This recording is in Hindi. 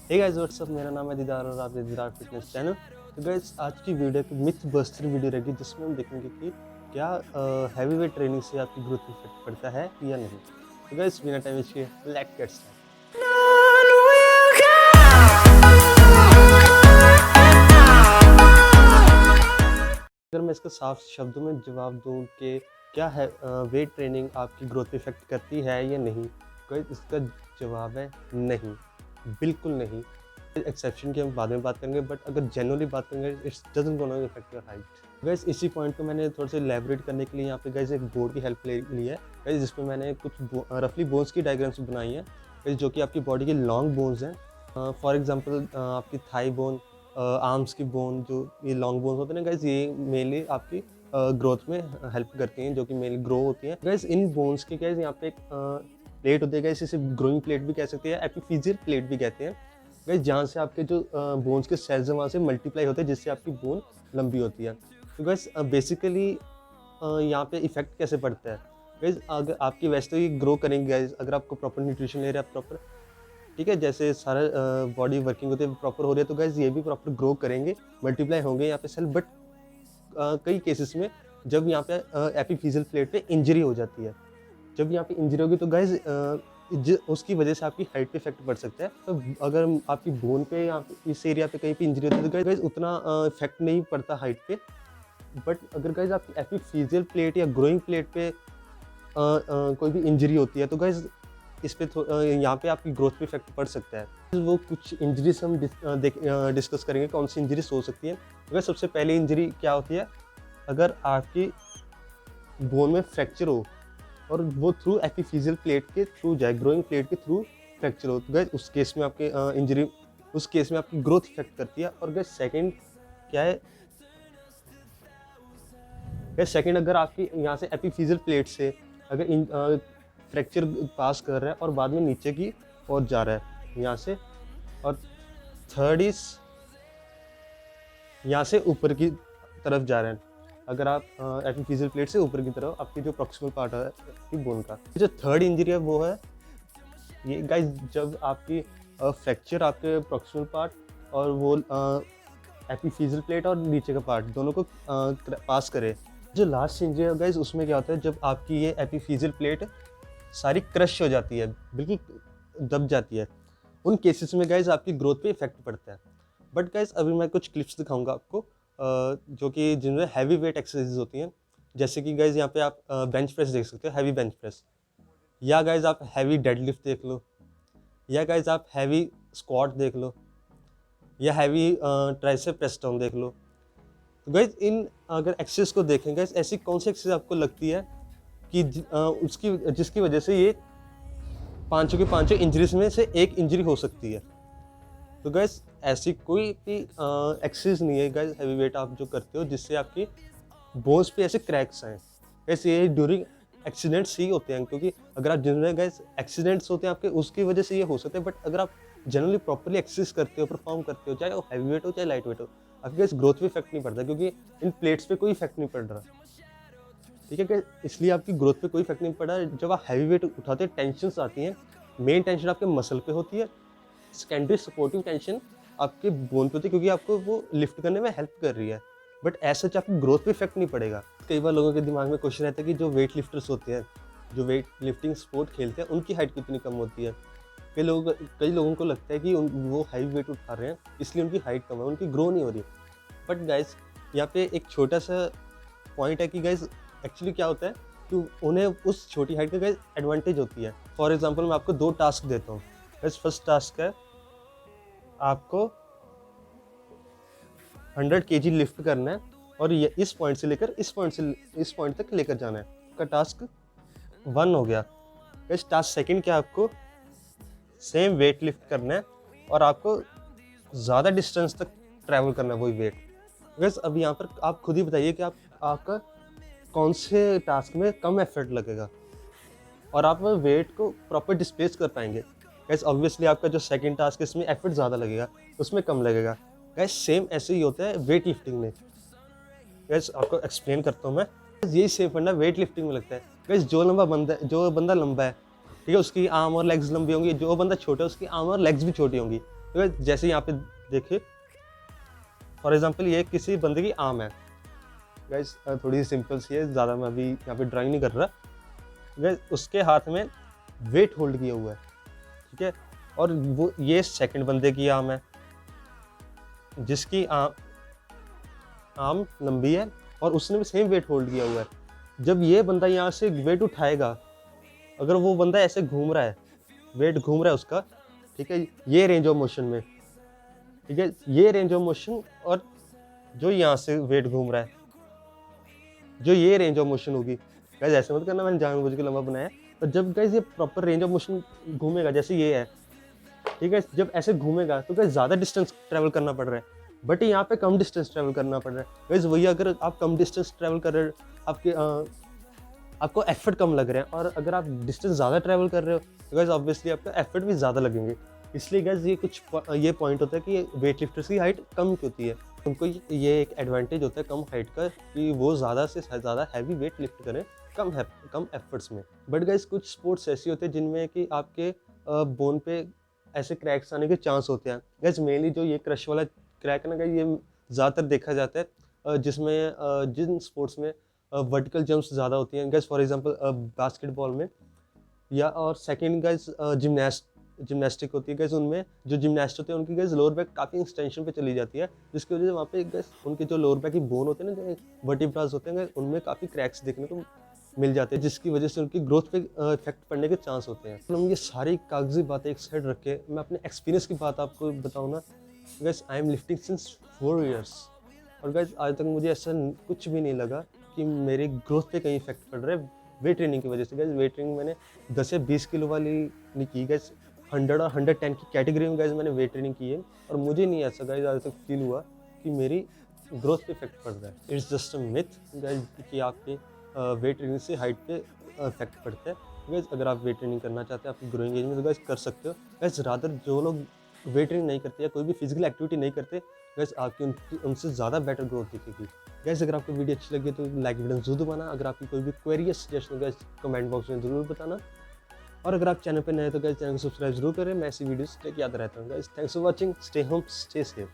हे गाइस व्हाट्स अप, मेरा नाम है दीदार और आप दीदार फिटनेस चैनल। तो गाइस आज की वीडियो एक मिथ बस्टर वीडियो रहेगी जिसमें हम देखेंगे कि क्या हैवी वेट ट्रेनिंग से आपकी ग्रोथ इफेक्ट पड़ता है या नहीं। तो गाइस बिना टाइम वेस्ट किए लेट्स गेट स्टार्ट। अगर मैं इसका साफ शब्दों में जवाब दूं कि क्या है वेट ट्रेनिंग आपकी ग्रोथ पे इफेक्ट करती है या नहीं, तो इसका जवाब है नहीं, बिल्कुल नहीं। एक्सेप्शन की हम बाद में बात करेंगे, बट अगर जनरली बात करेंगे it's doesn't gonna affect your height. Guys इसी पॉइंट को मैंने थोड़ा सा एलैबोरेट करने के लिए यहाँ पे गाइस एक बोर्ड की हेल्प ले ली है गाइस, जिसमें मैंने कुछ रफली बोन्स की डायग्राम्स बनाई है गाइस, जो कि आपकी बॉडी के लॉन्ग बोन्स हैं। फॉर एग्जांपल आपकी थाई बोन, आर्म्स की बोन, जो ये लॉन्ग बोन्स होते हैं ना गाइस, ये मेनली आपकी ग्रोथ में हेल्प करती हैं, जो कि मेनली ग्रो होती हैं गाइस। इन बोन्स के गाइस यहाँ पे एक प्लेट होती है गाइस, इसे ग्रोइंग प्लेट भी कह सकते हैं, एपिफिजियल प्लेट भी कहते हैं गाइस, जहाँ से आपके जो बोन्स के सेल्स हैं वहाँ से मल्टीप्लाई होते हैं, जिससे आपकी बोन लंबी होती है। तो गाइस बेसिकली यहाँ पे इफेक्ट कैसे पड़ता है गाइस, अगर आपकी वैसे तो ये ग्रो करेंगे गाइस, अगर आपको प्रॉपर न्यूट्रिशन ले रहे हैं प्रॉपर, ठीक है, जैसे सारा बॉडी वर्किंग होती है प्रॉपर हो रही है, तो गाइस ये भी प्रॉपर ग्रो करेंगे, मल्टीप्लाई होंगे यहाँ पे सेल। बट कई केसेस में जब यहाँ पे एपिफिजियल प्लेट पे इंजरी हो जाती है, जब यहाँ पे इंजरी होगी तो गाइस उसकी वजह से आपकी हाइट पे इफेक्ट पड़ सकता है। तो अगर आपकी बोन पे या इस एरिया पे कहीं पे इंजरी होती है तो गाइस उतना इफेक्ट नहीं पड़ता हाइट पे। बट अगर गाइस आपकी एपिफिजियल प्लेट या ग्रोइंग प्लेट पे कोई भी इंजरी होती है तो गाइस इस पे यहाँ पे आपकी ग्रोथ पे इफेक्ट पड़ सकता है। वो कुछ इंजरीज हम डिस्कस करेंगे कौन सी इंजरीज हो सकती है। अगर सबसे पहली इंजरी क्या होती है, अगर आपकी बोन में फ्रैक्चर हो और वो थ्रू एपिफिजियल प्लेट के थ्रू जाए, ग्रोइंग प्लेट के थ्रू फ्रैक्चर हो, तो गाइस उस केस में आपके इंजरी, उस केस में आपकी ग्रोथ इफेक्ट करती है। और गाइस सेकंड क्या है, गाइस सेकंड अगर आपकी यहाँ से एपिफिजियल प्लेट से अगर फ्रैक्चर पास कर रहा है और बाद में नीचे की ओर जा रहा है यहाँ से, और थर्ड इज यहाँ से ऊपर की तरफ जा रहे हैं, अगर आप एपिफिजियल प्लेट से ऊपर की तरफ आपकी जो प्रॉक्सिमल पार्ट है आपकी बोन का, जो थर्ड इंजरी है वो है ये गाइस, जब आपकी फ्रैक्चर आपके प्रॉक्सिमल पार्ट और वो एपिफिजियल प्लेट और नीचे का पार्ट दोनों को पास करे। जो लास्ट इंजरी है गाइस, उसमें क्या होता है, जब आपकी ये एपिफिजियल प्लेट सारी क्रश हो जाती है, बिल्कुल दब जाती है, उन केसेस में गाइस आपकी ग्रोथ पे इफेक्ट पड़ता है। बट गाइस अभी मैं कुछ क्लिप्स दिखाऊंगा आपको जो कि जिनमें हैवी वेट एक्सरसाइज होती हैं, जैसे कि गाइस यहाँ पे आप बेंच प्रेस देख सकते हो, हैवी बेंच प्रेस, या गाइस आप हैवी डेडलिफ्ट देख लो, या गाइस आप हैवी स्क्वाट देख लो, या हैवी ट्राइसेप प्रेस डाउन देख लो। तो गाइस इन अगर एक्सरसाइज को देखें गाइस, ऐसी कौन सी एक्सरसाइज आपको लगती है कि उसकी जिसकी वजह से ये पांचों के पांचों इंजरीज में से एक इंजरी हो सकती है। तो गाइस ऐसी कोई भी एक्सरसाइज नहीं है गाइस, हैवी वेट आप जो करते हो जिससे आपकी बोन्स पे ऐसे क्रैक्स आए। ऐसे ये ड्यूरिंग एक्सीडेंट्स ही होते हैं, क्योंकि अगर आप जिनमें गाइस एक्सीडेंट्स होते हैं आपके, उसकी वजह से ये हो सकते हैं। बट अगर आप जनरली प्रॉपरली एक्सरसाइज करते हो, परफॉर्म करते हो, चाहे वो हैवी वेट हो चाहे लाइट वेट हो, आपके गाइस ग्रोथ पे इफेक्ट नहीं पड़ता, क्योंकि इन प्लेट्स पे कोई इफेक्ट नहीं पड़ रहा, ठीक है कि इसलिए आपकी ग्रोथ पे कोई इफेक्ट नहीं पड़ा। जब आप हैवी वेट उठाते हैं टेंशन आती हैं, मेन टेंशन आपके मसल पे होती है, सेकेंडरी सपोर्टिंग टेंशन आपके बोन पे होती है, क्योंकि आपको वो लिफ्ट करने में हेल्प कर रही है। बट ऐसा आपकी ग्रोथ पे इफेक्ट नहीं पड़ेगा। कई बार लोगों के दिमाग में क्वेश्चन रहता है कि जो वेट लिफ्टर्स होते हैं, जो वेट लिफ्टिंग स्पोर्ट खेलते हैं, उनकी हाइट कितनी कम होती है। कई लोगों को लगता है कि वो हैवी वेट उठा रहे हैं इसलिए उनकी हाइट कम है, उनकी ग्रो नहीं हो रही। बट गाइस यहाँ पे एक छोटा सा पॉइंट है कि गाइस एक्चुअली क्या होता है कि उन्हें उस छोटी हाइट का गाइस एडवांटेज होती है। फॉर एग्जांपल मैं आपको दो टास्क देता हूँ गाइस। फर्स्ट टास्क है आपको 100 kg लिफ्ट करना है और ये इस पॉइंट से लेकर इस पॉइंट तक लेकर जाना है। का टास्क 1 हो गया। गाइस टास्क सेकंड क्या, आपको सेम वेट लिफ्ट करना है और आपको ज़्यादा डिस्टेंस तक ट्रैवल करना है वही वेट। गाइस अब यहाँ पर आप खुद ही बताइए कि आपका कौन से टास्क में कम एफर्ट लगेगा और आप वेट को प्रॉपर डिस्प्लेस कर पाएंगे। गाइस ऑब्वियसली आपका जो सेकंड टास्क है इसमें एफर्ट ज़्यादा लगेगा, उसमें कम लगेगा। गाइस सेम ऐसे ही होता है वेट लिफ्टिंग में। गाइस आपको एक्सप्लेन करता हूँ मैं। यही सेम फंडा वेट लिफ्टिंग में लगता है। गाइस जो बंदा लंबा है, ठीक है, उसकी आर्म और लेग्स लंबी होंगी, जो बंदा छोटा है उसकी आर्म और लेग्स भी छोटी होंगी। तो guys, जैसे यहाँ पे देखिए फॉर एग्जांपल ये किसी बंदे की आर्म है गाइस, थोड़ी सिंपल सी है, ज़्यादा मैं अभी यहाँ पे ड्राइंग नहीं कर रहा गाइस। उसके हाथ में वेट होल्ड किया हुआ है, ठीक है, और वो ये सेकंड बंदे की आर्म है जिसकी आर्म लंबी है और उसने भी सेम वेट होल्ड किया हुआ है। जब ये बंदा यहाँ से वेट उठाएगा, अगर वो बंदा ऐसे घूम रहा है, वेट घूम रहा है उसका, ठीक है, ये रेंज ऑफ मोशन में, ठीक है, ये रेंज ऑफ मोशन, और जो यहाँ से वेट घूम रहा है, जो ये रेंज ऑफ मोशन होगी। गाइस ऐसे मत करना, मैंने जानबूझ के लंबा बनाया, और जब गाइस ये प्रॉपर रेंज ऑफ मोशन घूमेगा, जैसे ये है, ठीक है, जब ऐसे घूमेगा तो गाइस ज़्यादा डिस्टेंस ट्रैवल करना पड़ रहा है, बट यहाँ पे कम डिस्टेंस ट्रैवल करना पड़ रहा है। गाइस वही अगर आप कम डिस्टेंस ट्रैवल कर रहे हो, आपको एफर्ट कम लग रहे हैं, और अगर आप डिस्टेंस ज़्यादा ट्रैवल कर रहे हो तो गाइस ऑब्वियसली आपका एफर्ट भी ज़्यादा लगेंगे। इसलिए गाइस ये पॉइंट होता है कि वेट लिफ्टर्स की हाइट कम क्यों होती है। उनको ये एक एडवांटेज होता है कम हाइट का, कि वो ज़्यादा से ज़्यादा हैवी वेट लिफ्ट करें कम एफर्ट्स में। बट गाइस कुछ स्पोर्ट्स ऐसी होते हैं जिनमें कि आपके बोन पे ऐसे क्रैक्स आने के चांस होते हैं। गाइस मेनली जो ये क्रश वाला क्रैक है ना गाइस, ये ज़्यादातर देखा जाता है जिसमें जिन स्पोर्ट्स में वर्टिकल जंप्स ज़्यादा होती हैं। गाइस फॉर एग्जांपल बास्केटबॉल में, या और सेकंड गाइस जिम्नास्टिक होती है। गाइस उनमें जो जिम्नास्ट होते हैं उनकी गाइस लोअर बैक काफ़ी एक्सटेंशन पे चली जाती है, जिसकी वजह से वहाँ पे गाइस उनके जो लोअर बैक की बोन होते हैं ना, जो वर्टिब्रास होते हैं, उनमें काफ़ी क्रैक्स देखने को मिल जाते हैं, जिसकी वजह से उनकी ग्रोथ पे इफेक्ट पड़ने के चांस होते हैं। तो हम ये सारी कागजी बातें एक साइड रख के मैं अपने एक्सपीरियंस की बात आपको बताऊँ ना guys, I am lifting since 4 years, और गाइस आज तक मुझे ऐसा कुछ भी नहीं लगा कि मेरी ग्रोथ पे कहीं इफेक्ट पड़ रहा है वेट ट्रेनिंग की वजह से। गाइस वेट ट्रेनिंग मैंने 10 से 20 किलो वाली नहीं की गाइस, 100 और 110 की कैटेगरी में गाइस मैंने वेट ट्रेनिंग की है, और मुझे नहीं ऐसा गाइस आज तक फील हुआ कि मेरी ग्रोथ पे इफेक्ट पड़ रहा है। It's just a myth guys कि आपके वेट ट्रेनिंग से हाइट पे इफेक्ट पड़ता है। गाइस अगर आप वेट ट्रेनिंग करना चाहते हैं आपकी ग्रोइंग एज में, तो गाइस कर सकते हो। गाइस रादर जो लोग वेट ट्रेनिंग नहीं करते या कोई भी फिजिकल एक्टिविटी नहीं करते, गाइस आपकी उनसे ज़्यादा बेटर ग्रोथ दिखेगी। गाइस अगर आपको वीडियो अच्छी लगी तो लाइक बटन जरूर दबाना। अगर आपकी कोई भी क्वेरी या सजेशन गाइस कमेंट बॉक्स में जरूर बताना, और अगर आप चैनल पर नए तो गाइस चैनल को सब्सक्राइब जरूर करें। मैं ऐसी वीडियोस लेके आता रहता हूँ। Guys thanks for watching, stay home, stay safe.